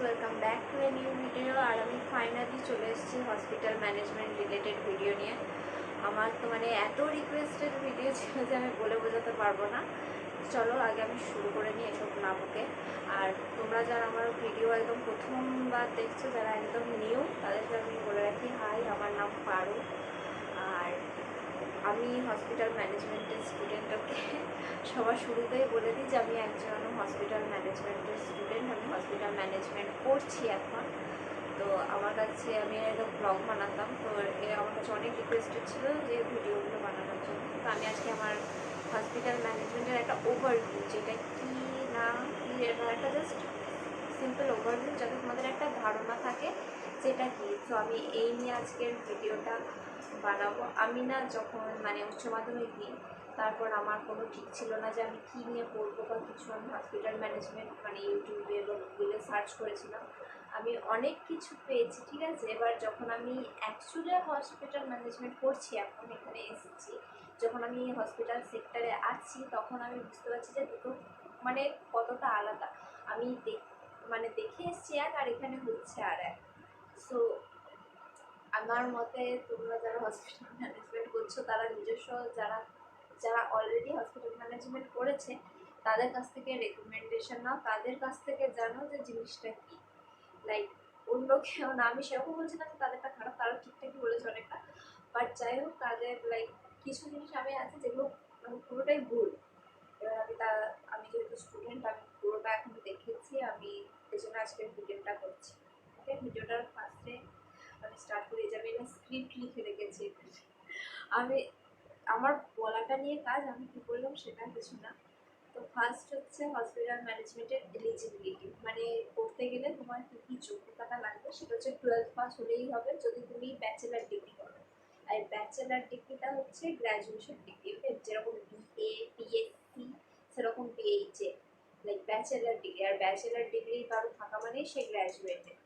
Welcome back to a new video. আর আমি finally চলে এসেছি হসপিটাল ম্যানেজমেন্ট রিলেটেড ভিডিও নিয়ে। আমার তো এত রিকোয়েস্টেড ভিডিও ছিল যে আমি বলে বোঝাতে পারবো না। চলো আগে আমি শুরু করে নিই এসব না বকে। আর তোমরা যারা আমার ভিডিও একদম প্রথমবার দেখছো, যারা একদম নিউ, তাদেরকে আমি বলে রাখি, হাই, আমার নাম পারো। আর আমি হসপিটাল ম্যানেজমেন্টের স্টুডেন্ট। ওকে, সবার শুরুতেই বলে দিই যে আমি একজন হসপিটাল ম্যানেজমেন্টের স্টুডেন্ট। আমি হসপিটাল ম্যানেজমেন্ট করছি এখন। তো আমার কাছে আমি একদম ব্লগ বানাতাম, তো আমার কাছে অনেক রিকোয়েস্টেড ছিল যে ভিডিওগুলো বানানোর জন্য। তো আমি আজকে আমার হসপিটাল ম্যানেজমেন্টের একটা ওভারভিউ, যেটা কি না কি একটা জাস্ট সিম্পল ওভারভিউ, যাতে তোমাদের একটা ধারণা থাকে যেটা কি। তো আমি এই নিয়ে আজকের ভিডিওটা বানাবো। আমি না যখন উচ্চ মাধ্যমিক দিই, তারপর আমার কোনো ঠিক ছিল না যে আমি কী নিয়ে পড়বো বা কিছু। আমি হসপিটাল ম্যানেজমেন্ট ইউটিউবে বা গুগলে সার্চ করেছিলাম, আমি অনেক কিছু পেয়েছি, ঠিক আছে। এবার যখন আমি অ্যাকচুয়ালি হসপিটাল ম্যানেজমেন্ট করছি, এখন এখানে এসেছি, যখন আমি হসপিটাল সেক্টরে আছি, তখন আমি বুঝতে পারছি যে দুটো কতটা আলাদা। আমি দেখে এসেছি এক, আর এখানে হচ্ছে আর এক। সো আমার মতে তোমরা যারা হসপিটাল ম্যানেজমেন্ট করছো, তারা নিজস্ব যারা যারা অলরেডি হসপিটাল ম্যানেজমেন্ট করেছে, তাদের কাছ থেকে রেকমেন্ডেশন নাও, তাদের কাছ থেকে জানো যে জিনিসটা কী। লাইক অন্য কেউ না, আমি সেরকম বলছি না যে তাদেরটা খারাপ, তারা ঠিকঠাকই বলেছে অনেকটা, বাট যাই হোক, তাদের কিছু জিনিস আমি আছে যেগুলো পুরোটাই ভুল। এবার আমি যেহেতু স্টুডেন্ট, আমি পুরোটা এখন দেখেছি, আমি এই জন্য আজকের ভিডিওটা করছি। ওকে, ভিডিওটার ফার্স্টে আমি স্টার্ট করে যাবে, না স্ক্রিপ্ট লিখে রেখেছি। আমি আমার বলাটা নিয়ে কাজ, আমি কী বললাম সেটা কিছু না। তো ফার্স্ট হচ্ছে হসপিটাল ম্যানেজমেন্টের এলিজিবিলিটি, করতে গেলে তোমার কী কী যোগ্যতাটা লাগবে, সেটা হচ্ছে 12th পাস হলেই হবে যদি তুমি ব্যাচেলার ডিগ্রি করো। আর ব্যাচেলার ডিগ্রিটা হচ্ছে গ্র্যাজুয়েশন ডিগ্রি, ওকে, যেরকম বিএ, বিএসসি, সেরকম পিএইচএ, ব্যাচেলার ডিগ্রি। আর ব্যাচেলার ডিগ্রি কারো থাকা মানেই সে গ্র্যাজুয়েটেড।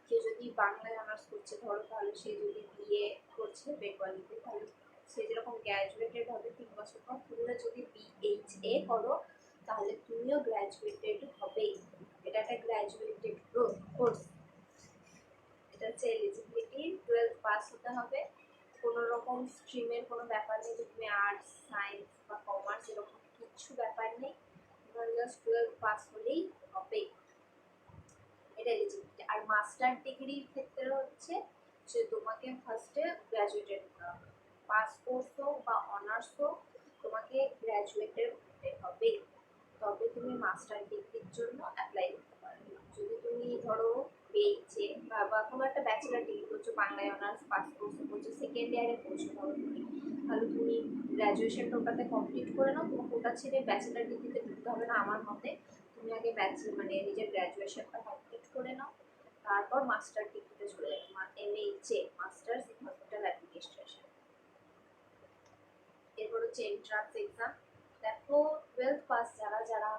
কেউ যদি বাংলায় অনার্স করছে ধরো, তাহলে সে যদি বিএ করছে বেঙ্গলিতে, তাহলে সে যেরকম গ্র্যাজুয়েটেড হবে 3 বছর পর। তুমিও যদি বিএইচএ করো, তাহলে তুমিও গ্র্যাজুয়েটেড হবেই। এটা একটা গ্র্যাজুয়েটেড কোর্স। এটা হচ্ছে এলিজিবিলিটি। 12th পাস হতে হবে। কোনো রকম স্ট্রিমের কোনো ব্যাপার নেই যে তুমি আর্টস, সায়েন্স বা কমার্স, এরকম কিছু ব্যাপার নেই। তোমার জাস্ট 12th পাস হলেই হবেই, এটা এলিজিবিলিটি। আর মাস্টার ডিগ্রির ক্ষেত্রে হচ্ছে যে তোমাকে ফার্স্টে গ্র্যাজুয়েটেড হতে হবে। পাস কোর্স হোক বা অনার্স হোক, তোমাকে গ্র্যাজুয়েটেড হতে হবে, তবে তুমি মাস্টার ডিগ্রির জন্য অ্যাপ্লাই করতে পারবে। যদি তুমি ধরো পেয়েছে বা কোনো একটা ব্যাচেলার ডিগ্রি করছো, বাংলায় অনার্স পাস কোর্সে করছো, সেকেন্ড ইয়ারে পড়ছো ধরো তুমি, তাহলে তুমি গ্র্যাজুয়েশনটা ওটাতে কমপ্লিট করে নাও। তোমাকে ওটা ছেড়ে ব্যাচেলার ডিগ্রিতে ঢুকতে হবে না আমার মতে। তুমি আগে নিজের গ্র্যাজুয়েশনটা কমপ্লিট করে নাও, তারপর মাস্টার ডিগ্রিতে চলে যাবে, MHA, masters in hospital administration. এরপর হচ্ছে এন্ট্রান্স এক্সাম। দেখো, 12th পাস যারা যারা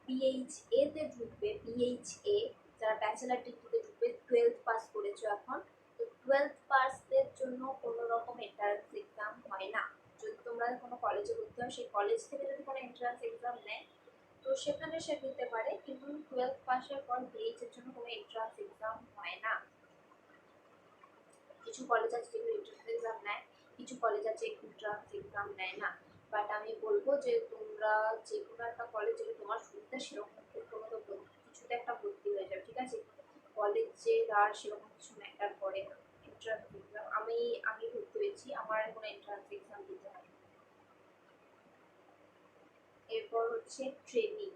পিএইচএ তে ঢুকবে, পিএইচএ যারা ব্যাচেলার ডিগ্রিতে ঢুকবে, 12th পাস করেছো এখন, তো 12th পাসদের জন্য কোনো রকম এন্ট্রান্স এক্সাম হয় না। যদি তোমরা কোনো কলেজে ভর্তি হও, সেই কলেজ থেকে যদি কোনো এন্ট্রান্স এক্সাম নেয়, তো সেখানে সে দিতে পারে, কিন্তু 12th পাসের পর পিএইচএর জন্য কোনো এন্ট্রান্স এক্সাম হয় না। কিছু কলেজ আছে যেগুলো এন্ট্রান্স এক্সাম নেয়, কিছু কলেজ আছে এন্ট্রান্স এক্সাম নেয় না। বাট আমি বলবো যে তোমরা যে কোনো একটা কলেজ, যেটা তোমার সুবিধা সেরকম কোনো তো কিছুতে একটা ভর্তি হয়ে যাবে, ঠিক আছে। কলেজে আর সেরকম কিছু ম্যাটার করে না। এন্ট্রান্স এক্সাম আমি ভর্তি হয়েছি, আমার কোনো এন্ট্রান্স এক্সাম দিতে হয়। এরপর হচ্ছে ট্রেনিং।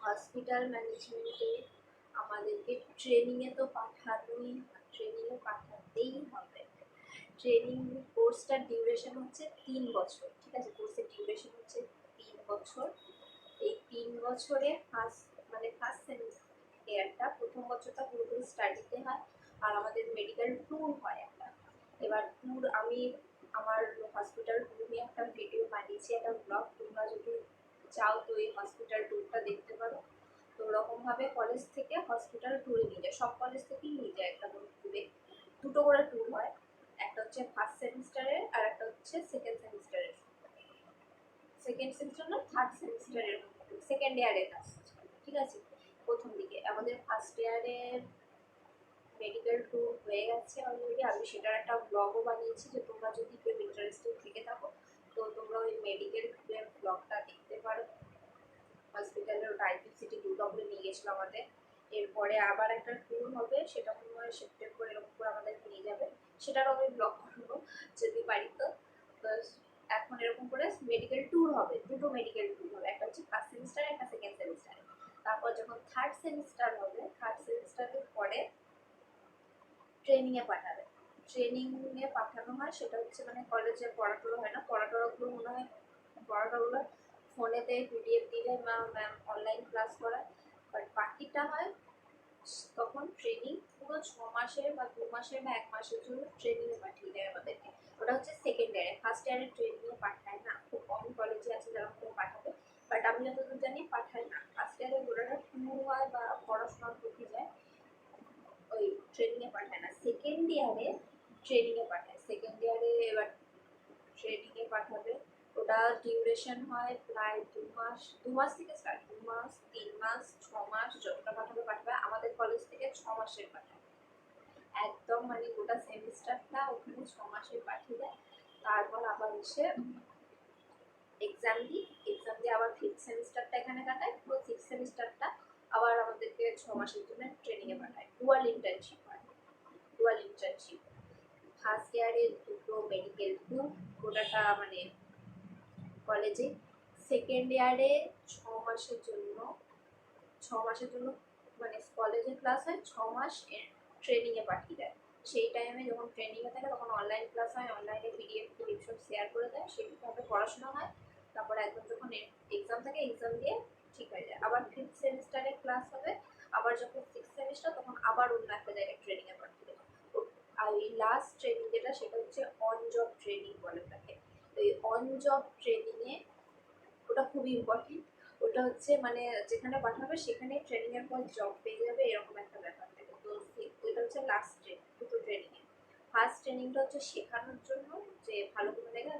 হসপিটাল ম্যানেজমেন্টে আমাদেরকে ট্রেনিংয়ে তো পাঠাতেই হবে। ট্রেনিং কোর্সটার ডিউরেশন হচ্ছে 3 বছর, ঠিক আছে। কোর্সের ডিউরেশন হচ্ছে 3 বছর। এই 3 বছরে ফার্স্ট ইয়ারটা, প্রথম বছরটা পুরোপুরি স্টাডিতে হয়, আর আমাদের মেডিকেল ট্যুর হয় একটা। এবার ট্যুর, আমি আমার হসপিটাল ট্যুর নিয়ে একটা ভিডিও বানিয়েছি, একটা ব্লগ। তোমরা যদি চাও তো এই হসপিটাল ট্যুরটা দেখতে পারো। তো ওরকমভাবে কলেজ থেকে হসপিটাল ট্যুরে নিয়ে যায়, সব কলেজ থেকেই নিয়ে যায় একটা করে ট্যুরে। দুটো করে ট্যুর হয়, একটা হচ্ছে ফার্স্ট সেমিস্টারের, আর একটা হচ্ছে সেকেন্ড সেমিস্টারের। সেকেন্ড সেমিস্টার না, থার্ড সেমিস্টারের, সেকেন্ড ইয়ারের কাজ, ঠিক আছে। প্রথম দিকে আমাদের ফার্স্ট ইয়ারের মেডিকেল ট্যুর হয়ে গেছে অলরেডি। আমি সেটার একটা ব্লগও বানিয়েছি, যে তোমরা যদি কেউ ইন্টারেস্টেড থেকে থাকো তো তোমরা ওই মেডিকেল ট্যুরের ব্লগটা দেখতে পারো। হসপিটালের ওটা আইপিসিটি দুর্গাপুরে নিয়ে গেছিলো আমাদের। এরপরে আবার একটা ট্যুর হবে, সেটা মনে হয় সেপ্টেম্বর এরকম করে আমাদেরকে নিয়ে যাবে, সেটারও আমি ব্লগ করবো যদি পারি তো। এখন এরকম করে মেডিকেল ট্যুর হবে, দুটো মেডিকেল ট্যুর হবে, একটা হচ্ছে ফার্স্ট সেমিস্টার, একটা সেকেন্ড সেমিস্টারে। তারপর যখন থার্ড সেমিস্টার হবে, থার্ড সেমিস্টারের পরে ট্রেনিংয়ে পাঠাবে। ট্রেনিংয়ে পাঠানো হয়, সেটা হচ্ছে মানে কলেজে পড়াটোড়া হয় না, পড়াটোড়াগুলো মনে হয় পড়াটোড়াগুলো ফোনেতে পিডিএফ দিলে ম্যাম অনলাইন ক্লাস করায়, বাট বাকিটা হয় তখন ট্রেনিং পুরো 6 মাসের বা 2 মাসের বা 1 মাসের জন্য ট্রেনিংয়ে পাঠিয়ে দেয় আমাদেরকে। ওটা হচ্ছে সেকেন্ড ইয়ারে, ফার্স্ট ইয়ারে ট্রেনিংয়ে পাঠায় না, খুব কম কলেজে আছে যারা আমাকে পাঠাবে, বাট আমি যতদূর জানি পাঠায় না। ফার্স্ট ইয়ারে ওরা ট্যুর হয় বা পড়াশোনার প্রতি যায়, ওই ট্রেনিংয়ে পাঠায় না। সেকেন্ড ইয়ারে ট্রেনিংয়ে পাঠায়, সেকেন্ড ইয়ারে এবার ট্রেনিংয়ে পাঠাবে। ওটা ডিউরেশন হয় প্রায় 2 মাস, 2 মাস থেকে স্টার্ট, 2 মাস, 3 মাস, 6 মাস, যতটা পাঠাবে পাঠাবে। আমাদের কলেজ থেকে 6 মাসের পাঠায়, একদম মানে গোটা সেমিস্টারটা ওখানে 6 মাসের পাঠিয়ে দেয়। তারপর আবার এসে এক্সাম দিই, এক্সাম দিয়ে আবার ফিফথ সেমিস্টারটা এখানে কাটায়, পুরো সিক্স সেমিস্টারটা আবার আমাদেরকে 6 মাসের জন্য ট্রেনিংয়ে পাঠায়। ডুয়াল ইন্টার্নশিপ হয়, ডুয়াল ইন্টার্নশিপ। ফার্স্ট ইয়ারে দুটো মেডিকেল ট্যুর গোটাটা মানে কলেজে, সেকেন্ড ইয়ারে 6 মাসের জন্য মানে কলেজে ক্লাস হয়, 6 মাস ট্রেনিংয়ে পাঠিয়ে দেয়। সেই টাইমে যখন ট্রেনিংয়ে থাকে তখন অনলাইন ক্লাস হয়, অনলাইনে পিডিএফ সব শেয়ার করে দেয়, সেইভাবে পড়াশোনা হয়। তারপর একদম যখন এক্সাম থাকে, এক্সাম দিয়ে ঠিক হয়ে যায়। আবার ফিফথ সেমিস্টারে ক্লাস হবে, আবার যখন সিক্স সেমিস্টার তখন আবার অন্য একটা জায়গায় ট্রেনিংয়ে পাঠিয়ে দেয়। আর এই লাস্ট ট্রেনিং যেটা, সেটা হচ্ছে অন জব ট্রেনিং বলে থাকে। তো এই অন জব ট্রেনিংয়ে ওটা খুবই ইম্পর্টেন্ট। ওটা হচ্ছে মানে যেখানে পাঠাবে সেখানে ট্রেনিং এর পর জব পেয়ে যাবে, এরকম একটা ব্যাপার থাকে। তো ওইটা হচ্ছে লাস্ট ট্রেনিং, দুটো ট্রেনিং। ফার্স্ট ট্রেনিংটা হচ্ছে শেখানোর জন্য যে ভালো কোনো জায়গা,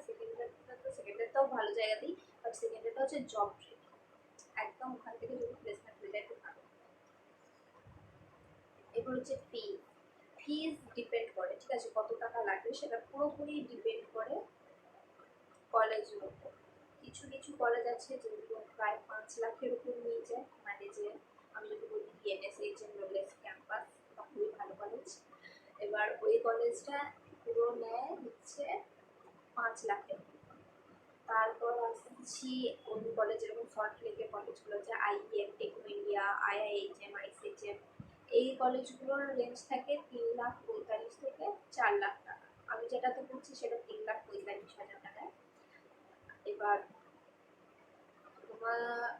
সেকেন্ডেরটাও ভালো জায়গাতেই, বাট সেকেন্ডেরটা হচ্ছে জব ট্রেনিং, একদম ওখান থেকে যদি প্লেসমেন্ট হয়ে যায় তো ভালো। এবার হচ্ছে ফিজ ডিপেন্ড করে, ঠিক আছে, কত টাকা লাগবে সেটা পুরোপুরি ডিপেন্ড করে কলেজের উপর। কিছু কিছু কলেজ আছে যেগুলো প্রায় 5 লাখের উপর নিয়ে যায়, মানে যে আমি যদি বলি বিএনএসএইচএম নলেজ ক্যাম্পাস, খুবই ভালো কলেজ। এবার ওই কলেজটা পুরো নেয় হচ্ছে 5 লাখের। তারপর আসছি অন্য কলেজ, যেরকম সল্ট লেকের কলেজগুলো আছে, আইএম, টেকনো ইন্ডিয়া, আইআইএইচএম, আইসিএইচএম, এই কলেজগুলোর রেঞ্জ থাকে 3,45,000 থেকে 4 লাখ টাকা। আমি যেটাতে পড়ছি সেটা 3,45,000 টাকায়। এবার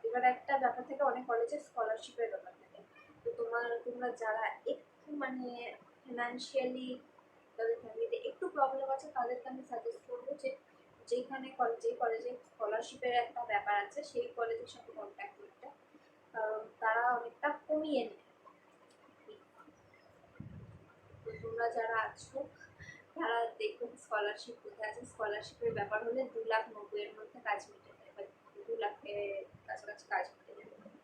এবার একটা ব্যাপার থেকে, অনেক কলেজে স্কলারশিপের ব্যাপার থাকে। তো তোমরা যারা একটু মানে ফিনান্সিয়ালি, তাদের ফ্যামিলিতে একটু প্রবলেম আছে, তাদেরকে আমি সাজেস্ট করবো যে যেই কলেজে স্কলারশিপের একটা ব্যাপার আছে সেই কলেজের সাথে কন্ট্যাক্ট করতে, কারণ তারা অনেকটা কমিয়ে নেয়। তো তোমরা যারা আছো তারা দেখুন স্কলারশিপ কোথায় আছে। স্কলারশিপের ব্যাপার হলে 2,90,000-এর মধ্যে কাজ মিটে যায়, বা 2 লাখের কাছাকাছি কাজ মিটে যায়।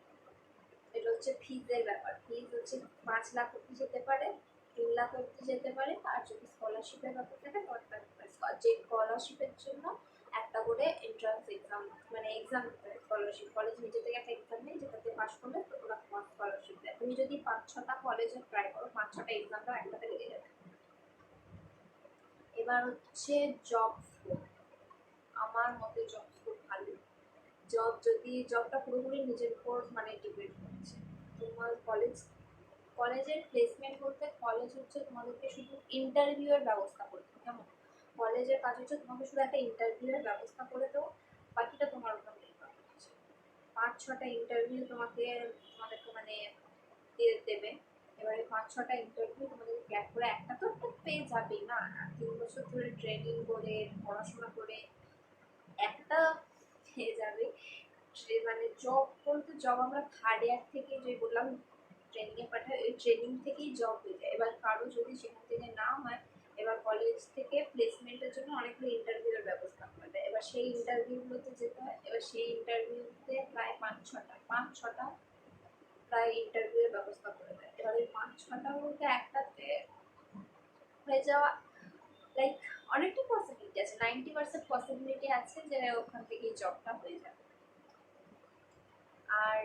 এটা হচ্ছে ফিজের ব্যাপার। ফিজ হচ্ছে 5 লাখ অব্দি যেতে পারে, 3 লাখ অব্দি যেতে পারে। আর যদি স্কলারশিপের ব্যাপার থাকে যে স্কলারশিপের জন্য একটা করে এন্ট্রান্স এক্সাম, মানে এক্সাম দিতে হয়। স্কলারশিপ কলেজ নিজে থেকে একটা এক্সাম নেই, যেটাতে পাস করলে তো ওরা তোমার স্কলারশিপ দেয়। তুমি যদি 5-6টা কলেজে ট্রাই করো, 5-6টা এক্সামটা একসাথে লেগে যাবে। এবার হচ্ছে জব স্কোপ। আমার মতে জব স্কোপ ভালো। জবটা পুরোপুরি নিজের উপর মানে ডিপেন্ড করছে। তোমার কলেজের প্লেসমেন্ট বলতে, কলেজ হচ্ছে তোমাদেরকে শুধু ইন্টারভিউয়ের ব্যবস্থা করে দেবে, কেমন? কলেজের কাজ হচ্ছে তোমাকে শুধু একটা ইন্টারভিউয়ের ব্যবস্থা করে দেবো, বাকিটা তোমার উপর নির্ভর করছে। 5-6টা ইন্টারভিউ তোমাদেরকে মানে দেবে। এবারে 5-6টা ইন্টারভিউ তোমাদের ক্র্যাক করে একটা তো পেয়ে যাবেই না। 3 বছর ধরে ট্রেনিং করে পড়াশোনা করে একটা পেয়ে যাবে। মানে জব বলতে, জব আমরা থার্ড ইয়ার থেকে যে বললাম ট্রেনিংয়ে পাঠায়, ওই ট্রেনিং থেকেই জব হয়ে যায়। এবার কারো যদি সেখান থেকে না হয়, এবার কলেজ থেকে প্লেসমেন্টের জন্য অনেকগুলো ইন্টারভিউর ব্যবস্থা করে দেয়। এবার সেই ইন্টারভিউগুলোতে যেতে হয়। এবার সেই ইন্টারভিউতে প্রায় 5-6টা প্রায় ইন্টারভিউয়ের ব্যবস্থা করে দেয়। এবার এই 5-6টার মধ্যে একটাতে হয়ে যাওয়া লাইক অনেকটা পসিবিলিটি আছে, 90% পসিবিলিটি আছে যে ওখান থেকে জবটা হয়ে যাবে। আর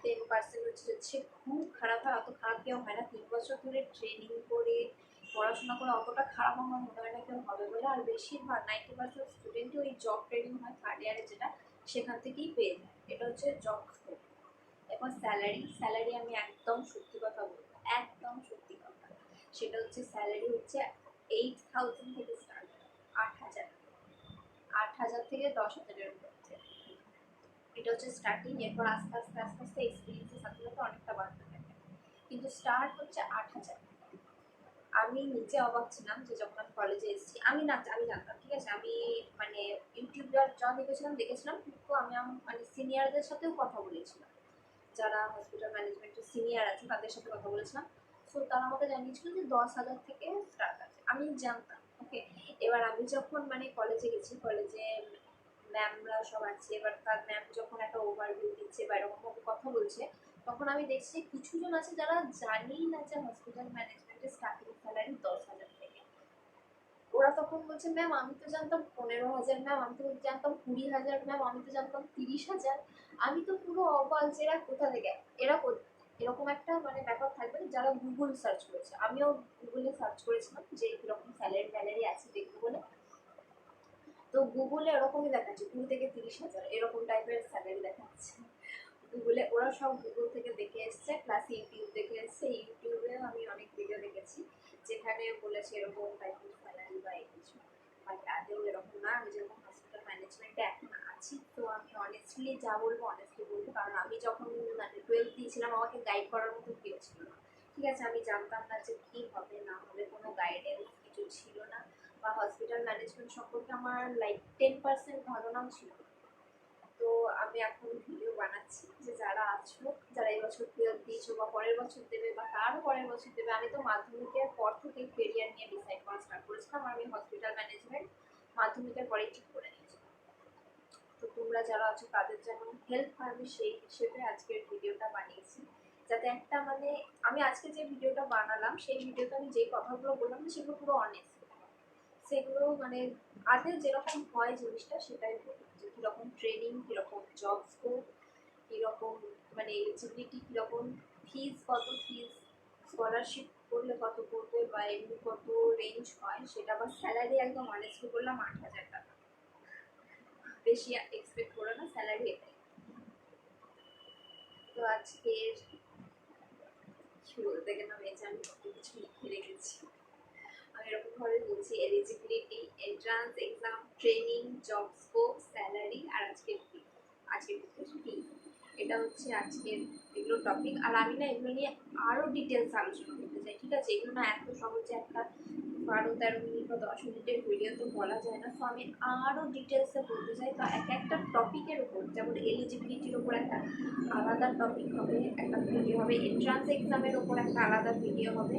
10% হচ্ছে খুব খারাপ হয়, অত খারাপ কেউ হয় না। 3 বছর ধরে ট্রেনিং করে পড়াশোনা করে অতটা খারাপ আমার মনে হয় না কেউ হবে বলে। আর বেশিরভাগ 90% স্টুডেন্টই ওই জব ট্রেনিং হয় থার্ড ইয়ারে, যেটা সেখান থেকেই পেয়ে যায়। এটা হচ্ছে জব স্কোপ। এখন স্যালারি আমি একদম সত্যি কথা বলবো, একদম সত্যি কথা, সেটা হচ্ছে স্যালারি হচ্ছে 8,000 থেকে স্টার্ট, 8,000 থেকে 10,000-এর মধ্যে। এটা হচ্ছে স্টার্টিং। এরপর আস্তে আস্তে আস্তে আস্তে এক্সপিরিয়েন্সের সাথে সাথে অনেকটা বাড়তে থাকে, কিন্তু স্টার্ট হচ্ছে 8,000। আমি নিজে অবাক ছিলাম যে যখন আমি কলেজে এসেছি, আমি জানতাম, ঠিক আছে, আমি মানে ইউটিউবার যা দেখেছিলাম, কিন্তু আমি মানে সিনিয়রদের সাথেও কথা বলেছিলাম, যারা হসপিটাল ম্যানেজমেন্টের সিনিয়র আছে তাদের সাথে কথা বলেছিলাম। সো তারা আমাকে জানিয়েছিল যে 10,000 থেকে স্টার্ট আছে, আমি জানতাম। ওকে, এবার আমি যখন মানে কলেজে গেছি, কলেজে ম্যামরা সব আছে, এবার তার ম্যাম যখন একটা ওভারভিউ দিচ্ছে বা এরকমভাবে কথা বলছে, তখন আমি দেখছি কিছু জন আছে যারা জানেই না যে হসপিটাল ম্যানেজমেন্টের স্টার্টিং স্যালারি 10,000 থেকে। ওরা তখন বলছে, ম্যাম আমি তো জানতাম 15,000, ম্যাম আমি তো জানতাম 20,000, ম্যাম আমি তো জানতাম 30,000। আমি তো পুরো অবাক যে এরা কোথা থেকে, এরা এরকম একটা মানে ব্যাপার থাকবে যারা গুগল সার্চ করেছে। আমিও গুগলে সার্চ করেছিলাম যে এরকম স্যালারি আছে দেখবো বলে। তো গুগলে এরকমই দেখাচ্ছে 20 থেকে 30,000 এরকম টাইপের স্যালারি দেখাচ্ছে গুগলে। ওরা সব গুগল থেকে দেখে এসছে, প্লাস ইউটিউব দেখে এসছে। ইউটিউবেও আমি অনেক ভিডিও দেখেছি যেখানে বলেছে এরকম টাইপের স্যালারি বা এই কিছু, বাট আদেও এরকম না। আমি যেরকম হসপিটাল ম্যানেজমেন্টে এখন আছি, তো আমি অনেস্টলি যা বলবো অনেস্টলি বলবো, কারণ আমি যখন মানে 12 দিয়েছিলাম আমাকে গাইড করার মতো কেউ ছিল না, ঠিক আছে। আমি জানতাম না যে কী হবে না হবে, কোনো গাইডেন্স কিছু ছিল না, বা হসপিটাল ম্যানেজমেন্ট সম্পর্কে আমার লাইক 10% ধারণাও ছিল। তো আমি এখন ভিডিও বানাচ্ছি যে যারা আছো, যারা এই বছর 12 দিয়েছো বা পরের বছর দেবে বা তারও পরের বছর দেবে। আমি তো মাধ্যমিকের পর থেকে কেরিয়ার নিয়ে ডিসাইড করা স্টার্ট করেছিলাম, আমি হসপিটাল ম্যানেজমেন্ট মাধ্যমিকের পরেই ঠিক করে নিয়েছিলাম। তো তোমরা যারা আছো তাদের যেন হেল্প পাবে সেই হিসেবে আজকের ভিডিওটা বানিয়েছি, যাতে একটা মানে আমি আজকে যে ভিডিওটা বানালাম সেই ভিডিওতে আমি যে কথাগুলো বললাম সেগুলো পুরো অনেস্ট, সেগুলো মানে আগে যেরকম হয় জিনিসটা সেটাই বলি, যে কীরকম ট্রেনিং, কীরকম জব স্কোপ, কীরকম মানে এলিজিবিলিটি, কীরকম ফিজ, কত ফিজ, স্কলারশিপ করলে কত পড়বে বা এমনি কত রেঞ্জ হয় সেটা। বা স্যালারি একদম অনেস্টলি বললাম 8,000 টাকা, বেশি এক্সপেক্ট করো না, স্যালারি এটাই। তো আজকের কি বলতে গেলাম এই যে আমি কত কিছু লিখে রেখেছি। আমি এরকমভাবে বলছি eligibility, entrance exam, training, job scope, salary, আর আজকের ফি। এটা হচ্ছে আজকের এগুলো টপিক। আর আমি না এগুলো নিয়ে আরও ডিটেলস আলোচনা করতে চাই, ঠিক আছে। এগুলো না এত সহজে একটা 12-13 মিনিট বা 10 মিনিটের ভিডিও তো বলা যায় না। তো আমি আরও ডিটেলসে বলতে চাই। তো একটা টপিকের উপর, যেমন এলিজিবিলিটির উপর একটা আলাদা টপিক হবে, একটা ভিডিও হবে, এন্ট্রান্স এক্সামের ওপর একটা আলাদা ভিডিও হবে,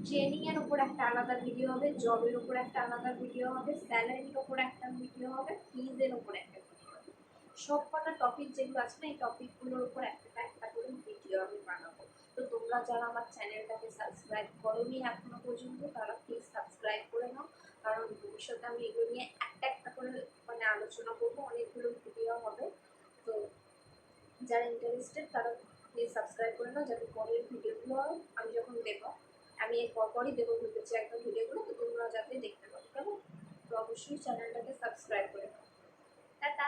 ট্রেনিংয়ের ওপর একটা আলাদা ভিডিও হবে, জবের ওপর একটা আলাদা ভিডিও হবে, স্যালারির ওপর একটা ভিডিও হবে, ফিজের ওপর একটা ভিডিও হবে। সব কটা টপিক যেগুলো আছে না, এই টপিকগুলোর উপর একটা একটা করে ভিডিও আমি বানাবো। তো তোমরা যারা আমার চ্যানেলটাকে সাবস্ক্রাইব করোনি এখনো পর্যন্ত, তারা প্লিজ সাবস্ক্রাইব করে নাও, কারণ ভবিষ্যতে আমি এগুলো নিয়ে একটা একটা করে মানে আলোচনা করবো, অনেকগুলো ভিডিও হবে। তো যারা ইন্টারেস্টেড তারা প্লিজ সাবস্ক্রাইব করে নাও, যাতে পরের ভিডিওগুলো আমি যখন দেবো, আমি এর পরপরই দেবো ভেবেছি একদম ভিডিওগুলো, তো তোমরা যাতে দেখতে পারো, কেমন। তো অবশ্যই চ্যানেলটাকে সাবস্ক্রাইব করে নাও। টাটা।